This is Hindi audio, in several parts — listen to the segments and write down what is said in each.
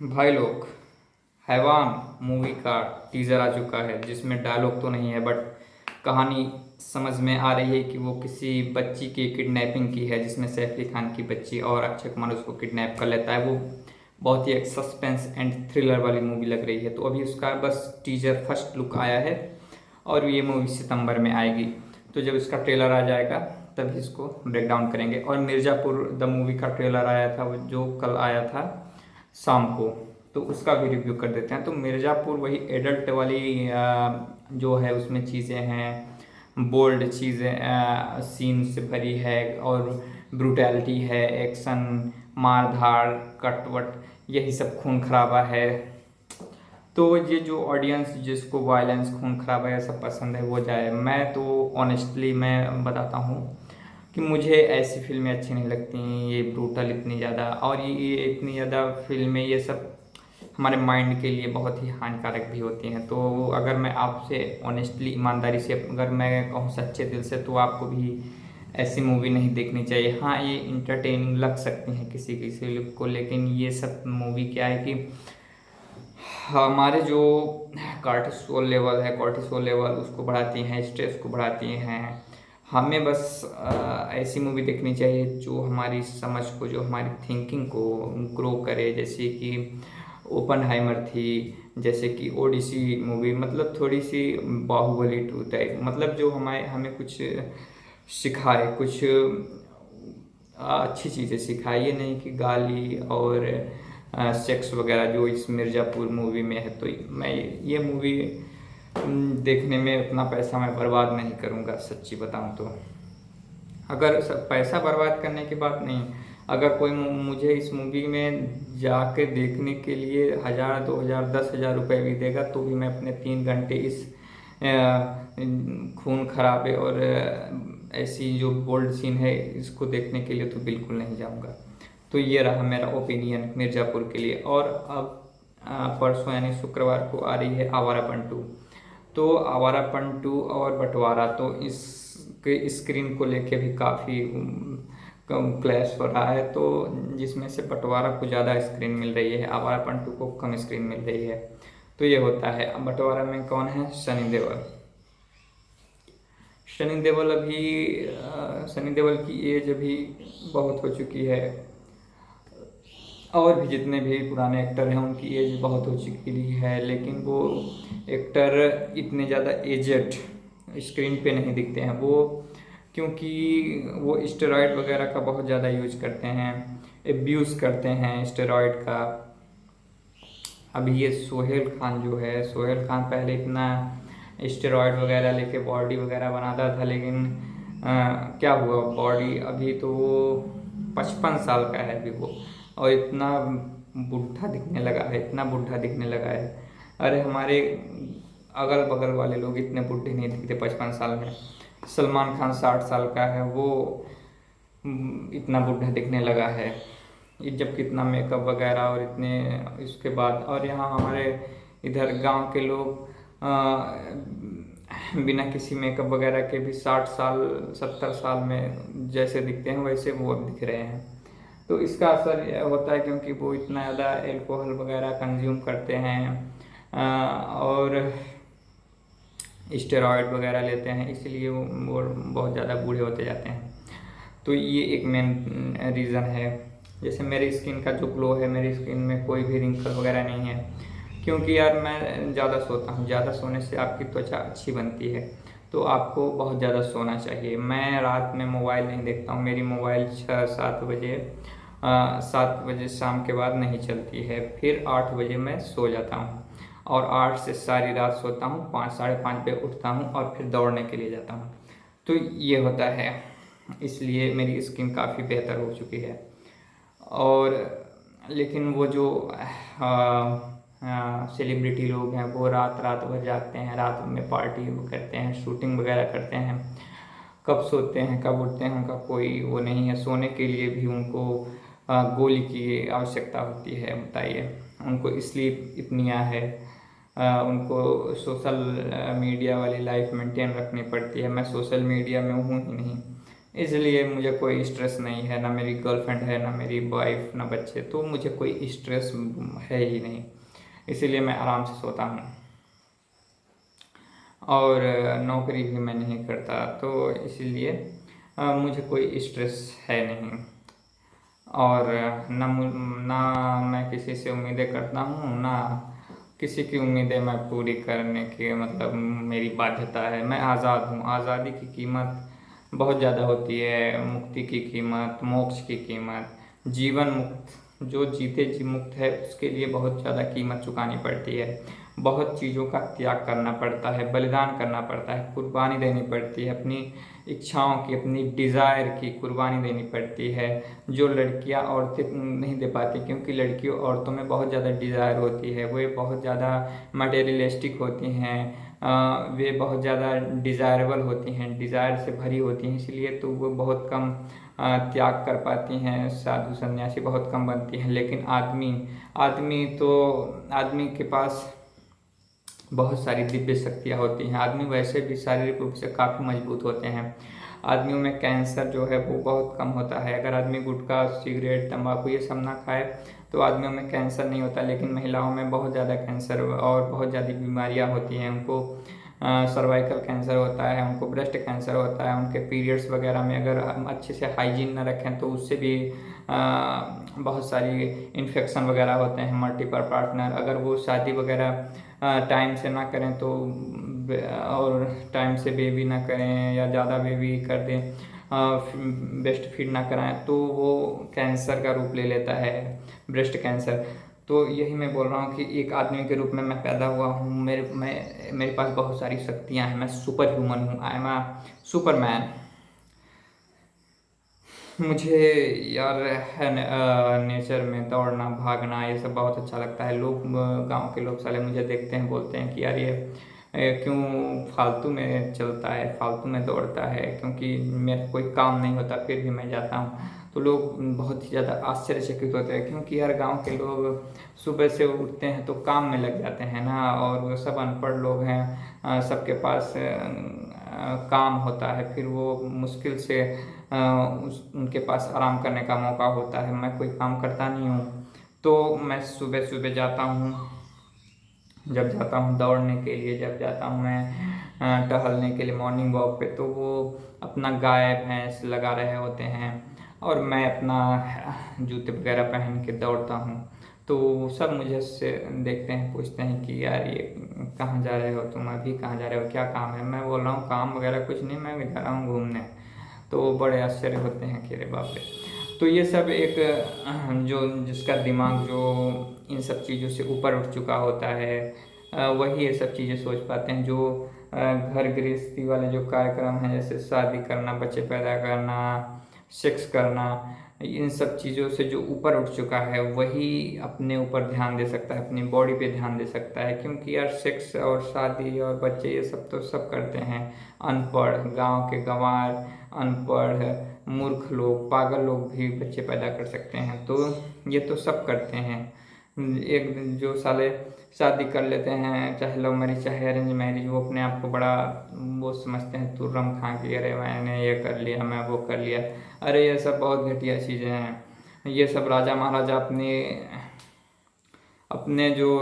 भाई लोग, हैवान मूवी का टीज़र आ चुका है जिसमें डायलॉग तो नहीं है बट कहानी समझ में आ रही है कि वो किसी बच्ची की किडनैपिंग की है, जिसमें सैफ अली खान की बच्ची और अक्षय कुमार उसको किडनैप कर लेता है। वो बहुत ही एक सस्पेंस एंड थ्रिलर वाली मूवी लग रही है। तो अभी उसका बस टीजर फर्स्ट लुक आया है और ये मूवी सितंबर में आएगी। तो जब इसका ट्रेलर आ जाएगा तभी इसको ब्रेक डाउन करेंगे। और मिर्ज़ापुर द मूवी का ट्रेलर आया था, वो जो कल आया था शाम को, तो उसका भी रिव्यू कर देते हैं। तो मिर्ज़ापुर वही एडल्ट वाली जो है उसमें चीज़ें हैं, बोल्ड चीज़ें सीन से भरी है और ब्रूटैलिटी है, एक्शन, मार धाड़, कटवट, यही सब खून खराबा है। तो ये जो ऑडियंस जिसको वायलेंस, खून खराबा ये सब पसंद है वो जाए। मैं तो ऑनेस्टली मैं बताता हूँ कि मुझे ऐसी फिल्में अच्छी नहीं लगती, ये ब्रूटल इतनी ज़्यादा, और ये इतनी ज़्यादा फिल्में ये सब हमारे माइंड के लिए बहुत ही हानिकारक भी होती हैं। तो अगर मैं आपसे ऑनेस्टली, ईमानदारी से अगर मैं कहूँ सच्चे दिल से, तो आपको भी ऐसी मूवी नहीं देखनी चाहिए। हाँ, ये इंटरटेनिंग लग सकती हैं किसी किसी लोग को, लेकिन ये सब मूवी क्या है कि हमारे जो कॉर्टिसोल लेवल उसको बढ़ाती हैं, स्ट्रेस को बढ़ाती हैं। हमें बस ऐसी मूवी देखनी चाहिए जो हमारी समझ को, जो हमारी थिंकिंग को ग्रो करे। जैसे कि ओपनहाइमर थी, जैसे कि ओडिसी मूवी, मतलब थोड़ी सी बाहुबली 2 टाइप, मतलब जो हमें हमें कुछ सिखाए, कुछ अच्छी चीज़ें सिखाई। ये नहीं कि गाली और सेक्स वगैरह जो इस मिर्ज़ापुर मूवी में है। तो मैं ये मूवी देखने में अपना पैसा मैं बर्बाद नहीं करूँगा, सच्ची बताऊँ तो। अगर पैसा बर्बाद करने की बात नहीं, अगर कोई मुझे इस मूवी में जाके देखने के लिए 1000, 2000, 10,000 रुपये भी देगा तो भी मैं अपने 3 घंटे इस खून खराबे और ऐसी जो बोल्ड सीन है इसको देखने के लिए तो बिल्कुल नहीं जाऊंगा। तो ये रहा मेरा ओपिनियन मिर्ज़ापुर के लिए। और अब परसों यानी शुक्रवार को आ रही है आवारापन 2। तो आवारापन 2 और बंटवारा, तो इसके स्क्रीन को लेके भी काफ़ी कम क्लैश हो रहा है। तो जिसमें से बंटवारा को ज़्यादा स्क्रीन मिल रही है, आवारापन 2 को कम स्क्रीन मिल रही है। तो ये होता है। अब बंटवारा में कौन है? सनी देओल। सनी देओल की एज अभी बहुत हो चुकी है, और भी जितने भी पुराने एक्टर हैं उनकी एज बहुत हो चुकी है, लेकिन वो एक्टर इतने ज़्यादा एजेड स्क्रीन पे नहीं दिखते हैं वो, क्योंकि वो स्टेरॉयड वगैरह का बहुत ज़्यादा यूज करते हैं, एब्यूज़ करते हैं स्टेरॉयड का। अभी ये सोहेल खान जो है, सोहेल खान पहले इतना स्टेरॉयड वगैरह लेके बॉडी वगैरह बनाता था, लेकिन क्या हुआ, बॉडी अभी तो वो 55 साल का है अभी वो, और इतना बुढ़ा दिखने लगा है, इतना बुढ़ा दिखने लगा है। अरे हमारे अगल बगल वाले लोग इतने बुढ़े नहीं दिखते 55 साल में। सलमान खान 60 साल का है, वो इतना बुढ़ा दिखने लगा है। ये जब कितना मेकअप वगैरह और इतने इसके बाद, और यहाँ हमारे इधर गांव के लोग बिना किसी मेकअप वगैरह के भी 60 साल 70 साल में जैसे दिखते हैं वैसे वो अब दिख रहे हैं। तो इसका असर यह होता है क्योंकि वो इतना ज़्यादा एल्कोहल वगैरह कंज्यूम करते हैं और स्टेरॉयड वगैरह लेते हैं, इसलिए वो बहुत ज़्यादा बूढ़े होते जाते हैं। तो ये एक मेन रीज़न है। जैसे मेरी स्किन का जो ग्लो है, मेरी स्किन में कोई भी रिंकल वगैरह नहीं है, क्योंकि यार मैं ज़्यादा सोता हूँ। ज़्यादा सोने से आपकी त्वचा अच्छी बनती है, तो आपको बहुत ज़्यादा सोना चाहिए। मैं रात में मोबाइल नहीं देखता हूँ, मेरी मोबाइल 7 बजे शाम के बाद नहीं चलती है। फिर 8 बजे मैं सो जाता हूँ, और 8 से सारी रात सोता हूँ, 5 साढ़े 5 पे उठता हूँ और फिर दौड़ने के लिए जाता हूँ। तो ये होता है, इसलिए मेरी स्किन काफ़ी बेहतर हो चुकी है। और लेकिन वो जो सेलिब्रिटी लोग हैं वो रात रात भर जागते हैं, रात में पार्टी करते हैं, शूटिंग वगैरह करते हैं, कब सोते हैं कब उठते हैं उनका कोई वो नहीं है। सोने के लिए भी उनको गोली की आवश्यकता होती है, बताइए। उनको स्लीप इतनी है, उनको सोशल मीडिया वाली लाइफ मेंटेन रखनी पड़ती है। मैं सोशल मीडिया में हूँ ही नहीं, इसलिए मुझे कोई स्ट्रेस नहीं है, ना मेरी गर्लफ्रेंड है, ना मेरी वाइफ, ना बच्चे, तो मुझे कोई स्ट्रेस है ही नहीं। इसीलिए मैं आराम से सोता हूँ। और नौकरी भी मैं नहीं करता, तो इसीलिए मुझे कोई स्ट्रेस है नहीं। और ना मैं किसी से उम्मीदें करता हूँ, ना किसी की उम्मीदें मैं पूरी करने की मतलब मेरी बाध्यता है। मैं आज़ाद हूँ। आज़ादी की कीमत बहुत ज़्यादा होती है, मुक्ति की कीमत, मोक्ष की कीमत, जीवन मुक्त जो जीते जी मुक्त है उसके लिए बहुत ज़्यादा कीमत चुकानी पड़ती है। बहुत चीज़ों का त्याग करना पड़ता है, बलिदान करना पड़ता है, कुर्बानी देनी पड़ती है, अपनी इच्छाओं की, अपनी डिज़ायर की कुर्बानी देनी पड़ती है, जो लड़कियां औरतें नहीं दे पाती, क्योंकि लड़कियों औरतों में बहुत ज़्यादा डिज़ायर होती है, वे बहुत ज़्यादा मटेरियलिस्टिक होती हैं, वे बहुत ज़्यादा डिज़ायरेबल होती हैं, डिज़ायर से भरी होती हैं, इसलिए तो वो बहुत कम त्याग कर पाती हैं। साधु सन्यासी बहुत कम बनती हैं। लेकिन आदमी आदमी के पास बहुत सारी दिव्य शक्तियाँ होती हैं। आदमी वैसे भी शारीरिक रूप से काफ़ी मजबूत होते हैं। आदमियों में कैंसर जो है वो बहुत कम होता है। अगर आदमी गुटखा, सिगरेट, तंबाकू ये सब ना खाए तो आदमियों में कैंसर नहीं होता, लेकिन महिलाओं में बहुत ज़्यादा कैंसर और बहुत ज़्यादा बीमारियाँ होती हैं। उनको सर्वाइकल कैंसर होता है, उनको ब्रेस्ट कैंसर होता है, उनके पीरियड्स वगैरह में अगर हम अच्छे से हाइजीन ना रखें तो उससे भी बहुत सारी इन्फेक्शन वगैरह होते हैं। मल्टीपल पार्टनर अगर वो शादी वगैरह टाइम से ना करें तो और टाइम से बेबी ना करें या ज़्यादा बेबी कर दें, ब्रेस्ट फीड ना कराएं तो वो कैंसर का रूप ले लेता है, ब्रेस्ट कैंसर। तो यही मैं बोल रहा हूँ कि एक आदमी के रूप में मैं पैदा हुआ हूँ। मेरे पास बहुत सारी शक्तियाँ हैं। मैं सुपर ह्यूमन हूँ। I am a Superman. मुझे यार है नेचर में दौड़ना, भागना ये सब बहुत अच्छा लगता है। लोग गांव के लोग साले मुझे देखते हैं, बोलते हैं कि यार ये क्यों फालतू में चलता है, फालतू में दौड़ता है, क्योंकि मेरा कोई काम नहीं होता फिर भी मैं जाता हूँ। तो लोग बहुत ही ज़्यादा आश्चर्यचकित होते हैं, क्योंकि यार गांव के लोग सुबह से उठते हैं तो काम में लग जाते हैं ना, और वो सब अनपढ़ लोग हैं, सबके पास काम होता है, फिर वो मुश्किल से उनके पास आराम करने का मौका होता है। मैं कोई काम करता नहीं हूँ, तो मैं सुबह सुबह जाता हूँ। जब जाता हूँ दौड़ने के लिए, जब जाता हूँ मैं टहलने के लिए मॉर्निंग वॉक पे, तो वो अपना गाय भैंस लगा रहे होते हैं और मैं अपना जूते वगैरह पहन के दौड़ता हूँ। तो सब मुझे से देखते हैं, पूछते हैं कि यार ये कहाँ जा रहे हो तुम, अभी कहाँ जा रहे हो, क्या काम है? मैं बोल रहा हूँ काम वगैरह कुछ नहीं, मैं जा रहा हूँ घूमने। तो वो बड़े आश्चर्य होते हैं कि अरे बाप रे। तो ये सब एक जो जिसका दिमाग जो इन सब चीज़ों से ऊपर उठ चुका होता है, वही ये सब चीज़ें सोच पाते हैं। जो घर गृहस्थी वाले जो कार्यक्रम हैं, जैसे शादी करना, बच्चे पैदा करना, सेक्स करना, इन सब चीज़ों से जो ऊपर उठ चुका है वही अपने ऊपर ध्यान दे सकता है, अपनी बॉडी पे ध्यान दे सकता है। क्योंकि यार सेक्स और शादी और बच्चे ये सब तो सब करते हैं अनपढ़, गांव के गंवार, अनपढ़, मूर्ख लोग, पागल लोग भी बच्चे पैदा कर सकते हैं। तो ये तो सब करते हैं। एक जो साले शादी कर लेते हैं, चाहे लव मैरिज चाहे अरेंज मैरिज, वो अपने आप को बड़ा वो समझते हैं तुर्रम खां की, अरे मैंने ये कर लिया, मैं वो कर लिया। अरे ये सब बहुत घटिया चीज़ें हैं। ये सब राजा महाराजा अपने अपने जो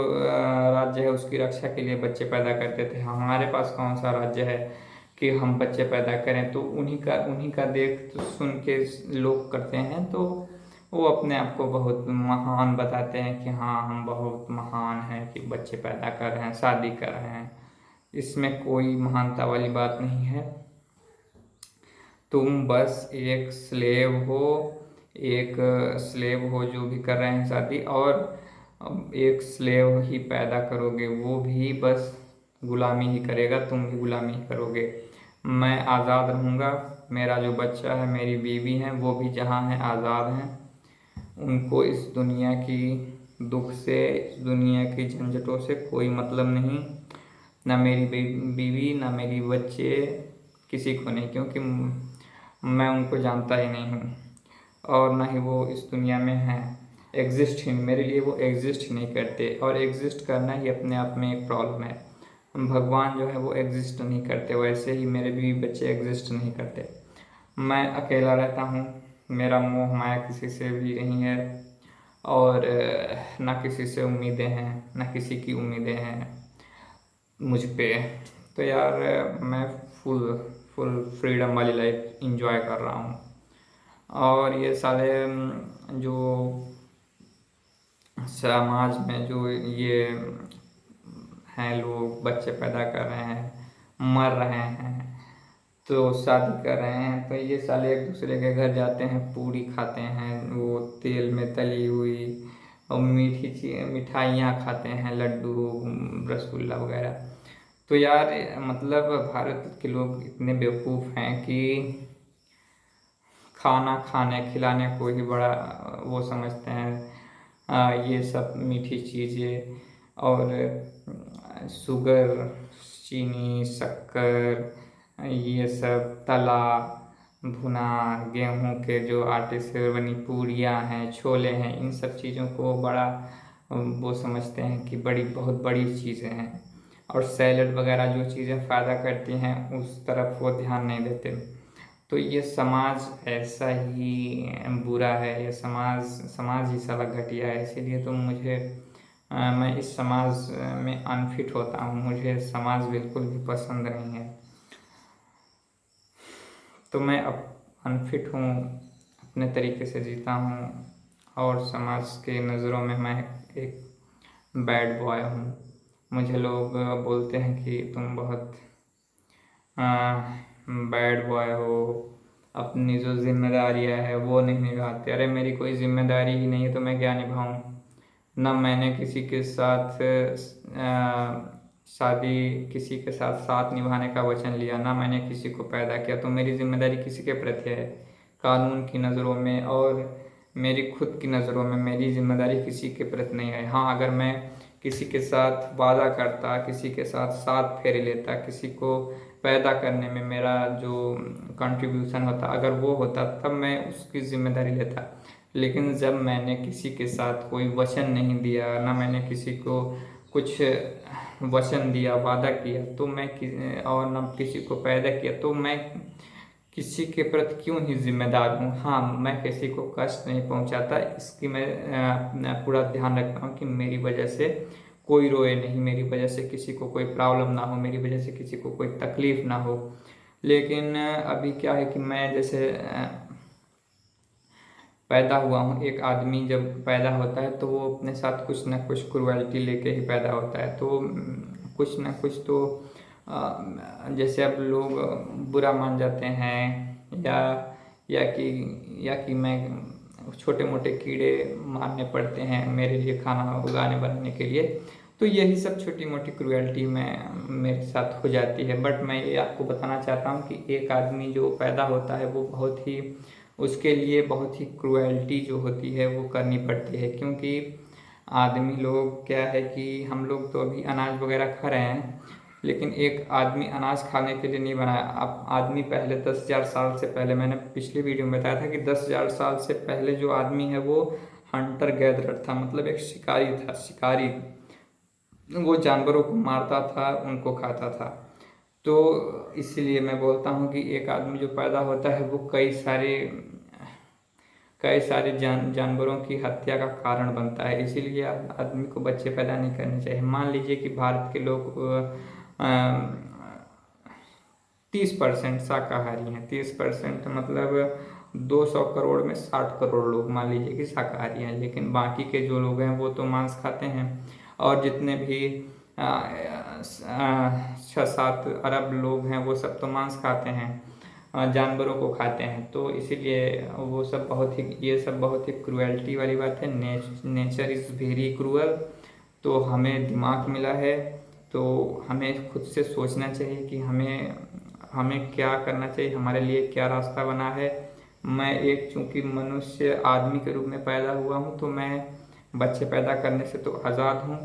राज्य है उसकी रक्षा के लिए बच्चे पैदा करते थे। हमारे पास कौन सा राज्य है कि हम बच्चे पैदा करें? तो उन्हीं का देख तो सुन के लोग करते हैं, तो वो अपने आप को बहुत महान बताते हैं कि हाँ हम बहुत महान हैं कि बच्चे पैदा कर रहे हैं, शादी कर रहे हैं। इसमें कोई महानता वाली बात नहीं है। तुम बस एक स्लेव हो जो भी कर रहे हैं शादी, और एक स्लेव ही पैदा करोगे, वो भी बस गुलामी ही करेगा, तुम भी गुलामी ही करोगे। मैं आज़ाद रहूँगा, मेरा जो बच्चा है, मेरी बीवी है, वो भी जहाँ है आज़ाद हैं। उनको इस दुनिया की दुख से, इस दुनिया की झंझटों से कोई मतलब नहीं। ना मेरी बीवी, ना मेरी बच्चे, किसी को नहीं, क्योंकि मैं उनको जानता ही नहीं हूँ और ना ही वो इस दुनिया में हैं। एग्जिस्ट ही मेरे लिए वो एग्जिस्ट ही नहीं करते, और एग्जिस्ट करना ही अपने आप में एक प्रॉब्लम है। भगवान जो है वो एग्जिस्ट नहीं करते, वैसे ही मेरे भी बच्चे एग्जिस्ट नहीं करते। मैं अकेला रहता हूँ, मेरा मोह माया किसी से भी नहीं है, और ना किसी से उम्मीदें हैं, ना किसी की उम्मीदें हैं मुझ पे। तो यार मैं फुल फुल फ्रीडम वाली लाइफ इंजॉय कर रहा हूँ। और ये साले जो समाज में जो ये हैं लोग बच्चे पैदा कर रहे हैं, मर रहे हैं, तो शादी कर रहे हैं, तो ये साले एक दूसरे के घर जाते हैं, पूरी खाते हैं वो तेल में तली हुई, और मिठाइयाँ खाते हैं, लड्डू, रसगुल्ला वगैरह। तो यार मतलब भारत के लोग इतने बेवकूफ़ हैं कि खाना खाने खिलाने को ही बड़ा वो समझते हैं। ये सब मीठी चीज़ें और शुगर, चीनी, शक्कर, ये सब तला भुना, गेहूं के जो आटे से बनी पूरियां हैं, छोले हैं, इन सब चीज़ों को बड़ा वो समझते हैं कि बहुत बड़ी चीज़ें हैं। और सैलड वगैरह जो चीज़ें फ़ायदा करती हैं उस तरफ वो ध्यान नहीं देते। तो ये समाज ऐसा ही बुरा है, ये समाज समाज ही साला घटिया है। इसीलिए तो मैं इस समाज में अनफिट होता हूँ, मुझे समाज बिल्कुल भी पसंद नहीं है। तो मैं अब अनफिट हूँ, अपने तरीके से जीता हूँ, और समाज के नज़रों में मैं एक बैड बॉय हूँ। मुझे लोग बोलते हैं कि तुम बहुत बैड बॉय हो, अपनी जो जिम्मेदारियाँ है वो नहीं निभाते। अरे मेरी कोई जिम्मेदारी ही नहीं है तो मैं क्या निभाऊँ? न मैंने किसी के साथ शादी, किसी के साथ साथ निभाने का वचन लिया, ना मैंने किसी को पैदा किया, तो मेरी जिम्मेदारी किसी के प्रति है? कानून की नज़रों में और मेरी खुद की नज़रों में मेरी जिम्मेदारी किसी के प्रति नहीं है। हाँ, अगर मैं किसी के साथ वादा करता, किसी के साथ साथ फेरे लेता, किसी को पैदा करने में मेरा जो कंट्रीब्यूशन होता अगर वो होता, तब मैं उसकी जिम्मेदारी लेता। लेकिन जब मैंने किसी के साथ कोई वचन नहीं दिया, ना मैंने किसी को कुछ वचन दिया, वादा किया, तो और ना किसी को पैदा किया, तो मैं किसी के प्रति क्यों ही जिम्मेदार हूँ? हाँ, मैं किसी को कष्ट नहीं पहुँचाता, इसकी मैं पूरा ध्यान रखता हूँ कि मेरी वजह से कोई रोए नहीं, मेरी वजह से किसी को कोई प्रॉब्लम ना हो, मेरी वजह से किसी को कोई तकलीफ ना हो। लेकिन अभी क्या है कि मैं जैसे पैदा हुआ हूँ, एक आदमी जब पैदा होता है तो वो अपने साथ कुछ ना कुछ क्रुएल्टी लेके ही पैदा होता है। तो कुछ ना कुछ तो जैसे अब लोग बुरा मान जाते हैं, या कि मैं छोटे मोटे कीड़े मारने पड़ते हैं मेरे लिए खाना उगाने बनाने के लिए। तो यही सब छोटी मोटी क्रुएल्टी में मेरे साथ हो जाती है। बट मैं ये आपको बताना चाहता हूँ कि एक आदमी जो पैदा होता है वो बहुत ही, उसके लिए बहुत ही क्रुएल्टी जो होती है वो करनी पड़ती है। क्योंकि आदमी लोग क्या है कि हम लोग तो अभी अनाज वगैरह खा रहे हैं, लेकिन एक आदमी अनाज खाने के लिए नहीं बनाया। अब आदमी पहले 10,000 साल से पहले, मैंने पिछली वीडियो में बताया था कि 10,000 साल से पहले जो आदमी है वो हंटर गैदरर था, मतलब एक शिकारी था। शिकारी वो जानवरों को मारता था, उनको खाता था। तो इसलिए मैं बोलता हूँ कि एक आदमी जो पैदा होता है वो कई सारे जानवरों की हत्या का कारण बनता है। इसीलिए आदमी को बच्चे पैदा नहीं करने चाहिए। मान लीजिए कि भारत के लोग 30% शाकाहारी हैं, 30% मतलब 200 करोड़ में 60 करोड़ लोग मान लीजिए कि शाकाहारी हैं, लेकिन बाकी के जो लोग हैं वो तो मांस खाते हैं। और जितने भी 6-7 अरब लोग हैं वो सब तो मांस खाते हैं, जानवरों को खाते हैं। तो इसीलिए वो सब ये सब बहुत ही क्रुएल्टी वाली बात है। Nature is very cruel. तो हमें दिमाग मिला है, तो हमें खुद से सोचना चाहिए कि हमें हमें क्या करना चाहिए, हमारे लिए क्या रास्ता बना है। मैं एक चूँकि मनुष्य आदमी के रूप में पैदा हुआ हूँ, तो मैं बच्चे पैदा करने से तो आज़ाद हूँ।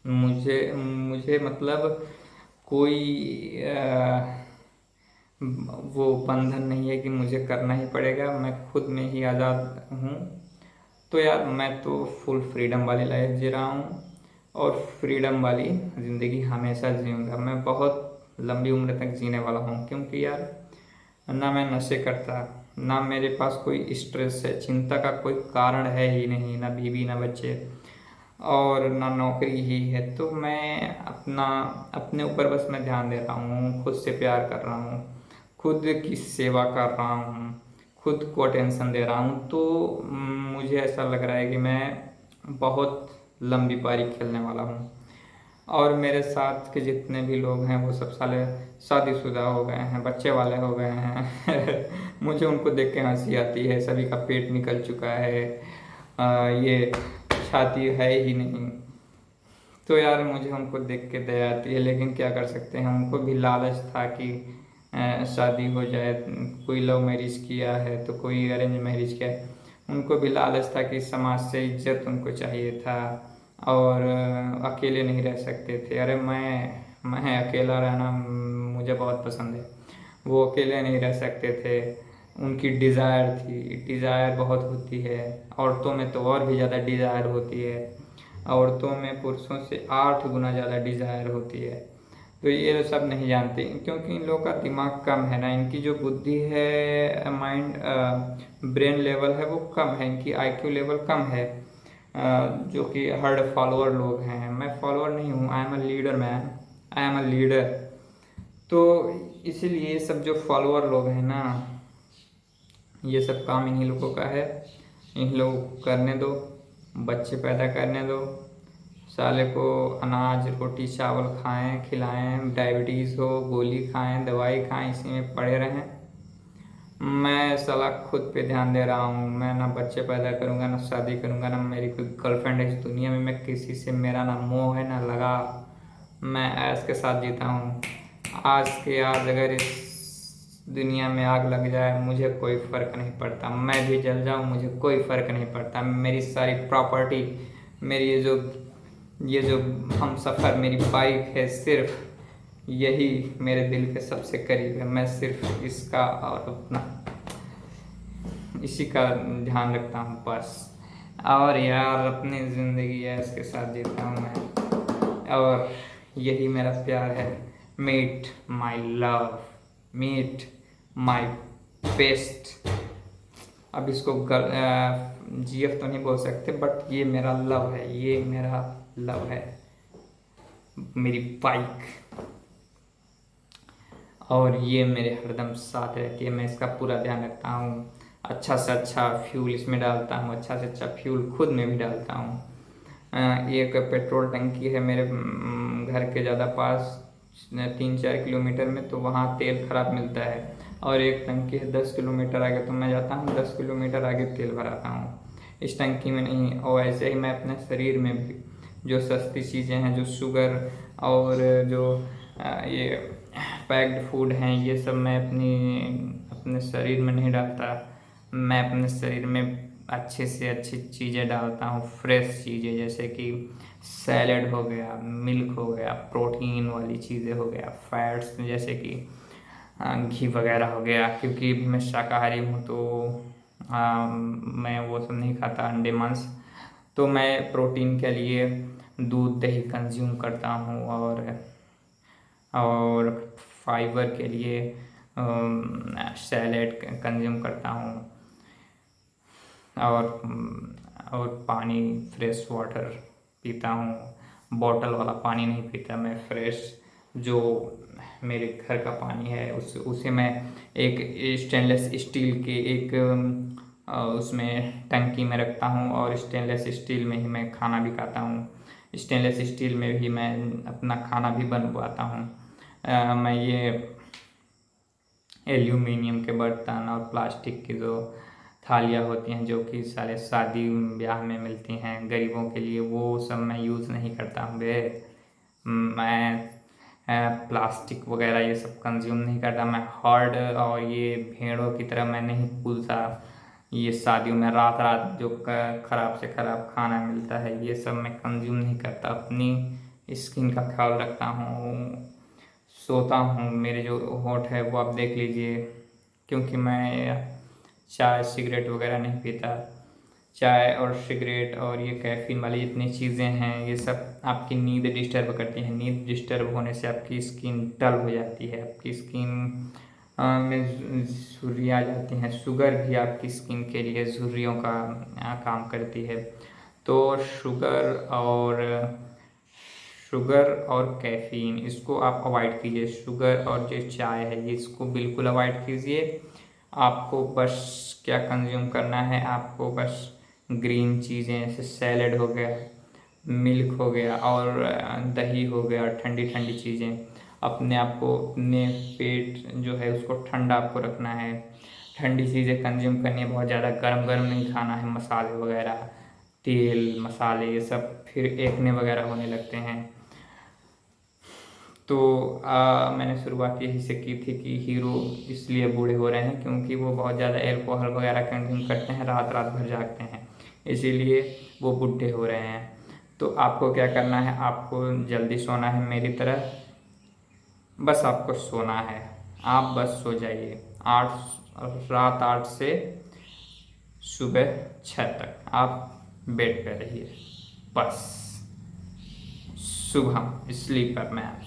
मुझे मतलब कोई वो बंधन नहीं है कि मुझे करना ही पड़ेगा, मैं खुद में ही आज़ाद हूँ। तो यार मैं तो फुल फ्रीडम वाली लाइफ जी रहा हूँ, और फ्रीडम वाली ज़िंदगी हमेशा जीऊँगा। मैं बहुत लंबी उम्र तक जीने वाला हूँ, क्योंकि यार ना मैं नशे करता, ना मेरे पास कोई स्ट्रेस है, चिंता का कोई कारण है ही नहीं, ना बीवी ना बच्चे और ना नौकरी ही है। तो मैं अपने ऊपर बस मैं ध्यान दे रहा हूँ, खुद से प्यार कर रहा हूँ, खुद की सेवा कर रहा हूँ, खुद को अटेंशन दे रहा हूँ। तो मुझे ऐसा लग रहा है कि मैं बहुत लंबी पारी खेलने वाला हूँ। और मेरे साथ के जितने भी लोग हैं वो सब साले शादीशुदा हो गए हैं, बच्चे वाले हो गए हैं। मुझे उनको देख के हंसी आती है, सभी का पेट निकल चुका है, ये छाती है ही नहीं। तो यार मुझे उनको देख के दया आती है, लेकिन क्या कर सकते हैं, उनको भी लालच था कि शादी हो जाए। कोई लव मैरिज किया है तो कोई अरेंज मैरिज किया है, उनको भी लालच था कि समाज से इज्जत उनको चाहिए था और अकेले नहीं रह सकते थे। अरे मैं अकेला रहना मुझे बहुत पसंद है, वो अकेले नहीं रह सकते थे। उनकी डिज़ायर थी, डिज़ायर बहुत होती है, औरतों में तो और भी ज़्यादा डिज़ायर होती है, औरतों में पुरुषों से 8 गुना ज़्यादा डिज़ायर होती है। तो ये सब नहीं जानते क्योंकि इन लोगों का दिमाग कम है ना, इनकी जो बुद्धि है, माइंड ब्रेन लेवल है वो कम है, इनकी आईक्यू लेवल कम है। जो कि हर्ड फॉलोअर लोग हैं, मैं फॉलोअर नहीं हूँ, I am a leader man, I am a leader. तो इसीलिए ये सब जो फॉलोअर लोग हैं ना, ये सब काम इन्हीं लोगों का है। इन लोगों को करने दो, बच्चे पैदा करने दो, साले को अनाज रोटी चावल खाएं खिलाएं, डायबिटीज़ हो गोली खाएं दवाई खाएं, इसी में पड़े रहें। मैं साला खुद पे ध्यान दे रहा हूँ, मैं ना बच्चे पैदा करूँगा, ना शादी करूँगा, ना मेरी कोई गर्लफ्रेंड है इस दुनिया में, मैं किसी से मेरा ना मोह है ना लगा। मैं ऐश के साथ जीता हूँ। आज के आज अगर इस दुनिया में आग लग जाए मुझे कोई फ़र्क नहीं पड़ता, मैं भी जल जाऊँ मुझे कोई फ़र्क नहीं पड़ता। मेरी सारी प्रॉपर्टी, मेरी ये जो हम सफ़र मेरी बाइक है, सिर्फ यही मेरे दिल के सबसे करीब है। मैं सिर्फ इसका और अपना इसी का ध्यान रखता हूँ बस। और यार अपनी ज़िंदगी है इसके साथ जीता हूँ मैं, और यही मेरा प्यार है। Meet my love, meet my best. अब इसको जीएफ तो नहीं बोल सकते, बट ये मेरा लव है, ये मेरा लव है, मेरी बाइक। और ये मेरे हरदम साथ रहती है, मैं इसका पूरा ध्यान रखता हूँ। अच्छा से अच्छा फ्यूल इसमें डालता हूँ, अच्छा से अच्छा फ्यूल खुद में भी डालता हूँ। एक पेट्रोल टंकी है मेरे घर के ज़्यादा पास, 3-4 किलोमीटर में, तो वहाँ तेल ख़राब मिलता है। और एक टंकी है 10 किलोमीटर आगे, तो मैं जाता हूँ 10 किलोमीटर आगे तेल भराता हूँ इस टंकी में नहीं। और ऐसे ही मैं अपने शरीर में भी जो सस्ती चीज़ें हैं, जो शुगर और जो ये पैक्ड फूड हैं, ये सब मैं अपने शरीर में नहीं डालता। मैं अपने शरीर में अच्छे से अच्छी चीज़ें डालता हूँ, फ्रेश चीज़ें, जैसे कि सैलेड हो गया, मिल्क हो गया, प्रोटीन वाली चीज़ें हो गया, फैट्स जैसे कि घी वगैरह हो गया। क्योंकि मैं शाकाहारी हूँ तो मैं वो सब नहीं खाता, अंडे मांस। तो मैं प्रोटीन के लिए दूध दही कंज्यूम करता हूँ, और फाइबर के लिए सैलेड कंज्यूम करता हूँ, और पानी, फ्रेश वाटर पीता हूँ। बॉटल वाला पानी नहीं पीता मैं, फ्रेश जो मेरे घर का पानी है उसे मैं एक स्टेनलेस स्टील के एक उसमें टंकी में रखता हूँ, और स्टेनलेस स्टील में ही मैं खाना भी खाता हूँ। स्टेनलेस स्टील में भी मैं अपना खाना भी बनवाता हूँ। मैं ये एल्यूमिनियम के बर्तन और प्लास्टिक की जो थालियाँ होती हैं, जो कि सारे शादी ब्याह में मिलती हैं गरीबों के लिए, वो सब मैं यूज़ नहीं करता हूँ बे। मैं प्लास्टिक वगैरह ये सब कंज्यूम नहीं करता। मैं हॉर्ड और ये भेड़ों की तरह मैं नहीं कूदता ये शादियों में, रात रात जो ख़राब से ख़राब खाना मिलता है ये सब मैं कंज्यूम नहीं करता। अपनी स्किन का ख्याल रखता हूँ, सोता हूँ, मेरे जो होंठ है वो आप देख लीजिए। क्योंकि मैं चाय सिगरेट वगैरह नहीं पीता। चाय और सिगरेट और ये कैफ़ीन वाली जितनी चीज़ें हैं, ये सब आपकी नींद डिस्टर्ब करती हैं। नींद डिस्टर्ब होने से आपकी स्किन डल हो जाती है, आपकी स्किन में झुर्रियाँ आ जाती हैं। शुगर भी आपकी स्किन के लिए झुर्रियों का काम करती है। तो शुगर और कैफ़ीन इसको आप अवॉइड कीजिए। शुगर और जो चाय है ये इसको बिल्कुल अवॉइड कीजिए। आपको बस क्या कंज्यूम करना है, आपको बस ग्रीन चीज़ें जैसे सैलेड हो गया, मिल्क हो गया और दही हो गया, ठंडी ठंडी चीज़ें। अपने पेट जो है उसको ठंडा आपको रखना है। ठंडी चीज़ें कंज्यूम करनी है, बहुत ज़्यादा गर्म गर्म नहीं खाना है। मसाले वगैरह, तेल मसाले ये सब फिर एक्ने वगैरह होने लगते हैं। तो मैंने शुरुआत यही से की थी कि हीरो इसलिए बूढ़े हो रहे हैं क्योंकि वो बहुत ज़्यादा एल्कोहल वगैरह कंज्यूम करते हैं, रात रात भर जागते हैं, इसीलिए वो बूढ़े हो रहे हैं। तो आपको क्या करना है, आपको जल्दी सोना है मेरी तरह। बस आपको सोना है, आप बस सो जाइए। रात 8 से सुबह 6 तक आप बेड पे रहिए बस। Shubham sleeper man.